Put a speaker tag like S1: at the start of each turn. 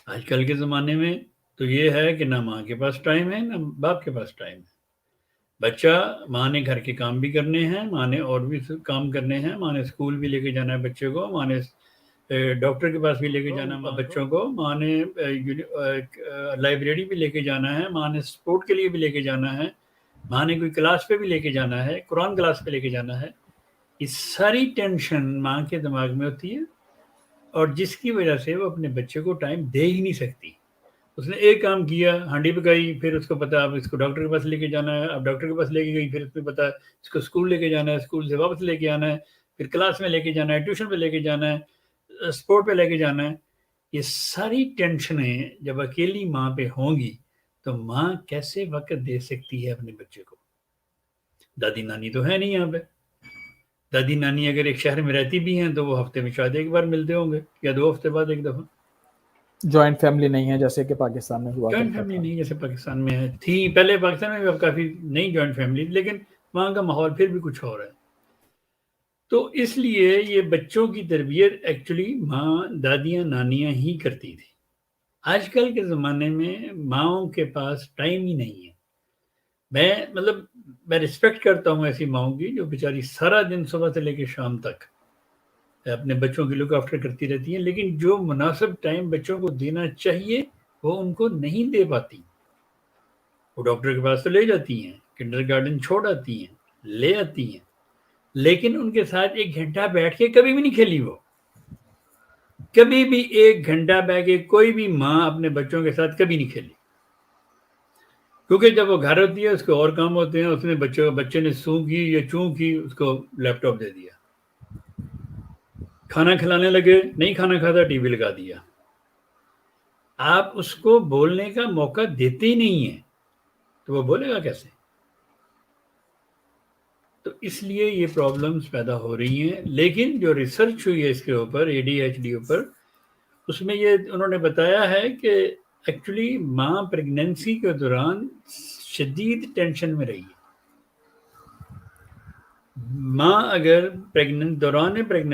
S1: آج کل کے زمانے میں تو یہ ہے کہ نہ ماں کے پاس ٹائم ہے نہ باپ کے پاس ٹائم ہے. بچہ ماں نے گھر کے کام بھی کرنے ہیں, ماں نے اور بھی کام کرنے ہیں, ماں نے اسکول بھی لے کے جانا ہے بچے کو, ماں نے ڈاکٹر کے پاس بھی لے کے جانا ہے بچوں کو, ماں نے لائبریری بھی لے کے جانا ہے, ماں نے اسپورٹ کے لیے بھی لے کے جانا ہے, ماں نے کوئی کلاس پہ بھی لے کے جانا ہے, قرآن کلاس پہ لے کے جانا ہے. یہ ساری ٹینشن ماں کے دماغ میں ہوتی ہے, اور جس کی وجہ سے وہ اپنے بچے کو ٹائم دے ہی نہیں سکتی. اس نے ایک کام کیا, ہانڈی پکائی, پھر اس کو پتا اب اس کو ڈاکٹر کے پاس لے کے جانا ہے, اب ڈاکٹر کے پاس لے کے گئی, پھر اس کو پتا اس کو اسکول لے کے جانا ہے, اسکول سے واپس لے کے آنا ہے, پھر کلاس میں لے کے جانا ہے, ٹیوشن پہ لے کے جانا ہے, اسپورٹ پہ لے کے جانا ہے. یہ ساری ٹینشنیں جب اکیلی ماں پہ ہوں گی تو ماں کیسے وقت دے سکتی ہے اپنے بچے کو؟ دادی نانی تو ہے نہیں یہاں پہ. دادی نانی اگر ایک شہر میں رہتی بھی ہیں تو وہ ہفتے میں شاید ایک بار ملتے ہوں گے یا 2 ہفتے بعد ایک دفعہ.
S2: جوائنٹ فیملی نہیں ہے جیسے کہ پاکستان میں ہوا
S1: جوائنٹ
S2: کرتا
S1: فیملی
S2: تھا.
S1: نہیں جیسے پاکستان میں ہے, تھی پہلے پاکستان میں بھی اب کافی نہیں جوائنٹ فیملی, لیکن وہاں کا ماحول پھر بھی کچھ اور ہے. تو اس لیے یہ بچوں کی تربیت ایکچولی ماں دادیاں نانیاں ہی کرتی تھی. آج کل کے زمانے میں ماؤں کے پاس ٹائم ہی نہیں ہے. میں رسپیکٹ کرتا ہوں ایسی ماؤں کی جو بیچاری سارا دن صبح سے لے کے شام تک اپنے بچوں کی لک آفٹر کرتی رہتی ہیں, لیکن جو مناسب ٹائم بچوں کو دینا چاہیے وہ ان کو نہیں دے پاتی. وہ ڈاکٹر کے پاس تو لے جاتی ہیں, کنڈر گارڈن چھوڑ آتی ہیں, لے آتی ہیں, لیکن ان کے ساتھ 1 گھنٹہ بیٹھ کے کبھی بھی نہیں کھیلی. وہ کبھی بھی 1 گھنٹہ بیٹھ کے کوئی بھی ماں اپنے بچوں کے ساتھ کبھی نہیں کھیلی, کیونکہ جب وہ گھر ہوتی ہے اس کو اور کام ہوتے ہیں. اس نے بچے نے سو کی یا چوں کی, اس کو لیپ ٹاپ دے دیا, کھانا کھلانے لگے, نہیں کھانا کھاتا, ٹی وی لگا دیا. آپ اس کو بولنے کا موقع دیتے ہی نہیں ہیں تو وہ بولے گا کیسے؟ تو اس لیے یہ پرابلمز پیدا ہو رہی ہیں. لیکن جو ریسرچ ہوئی ہے اس کے اوپر, ADHD اوپر, اس میں یہ انہوں نے بتایا ہے کہ ایکچولی ماں پریگننسی کے دوران شدید ٹینشن میں رہی ہے. ماں اگر دوران پریگننسی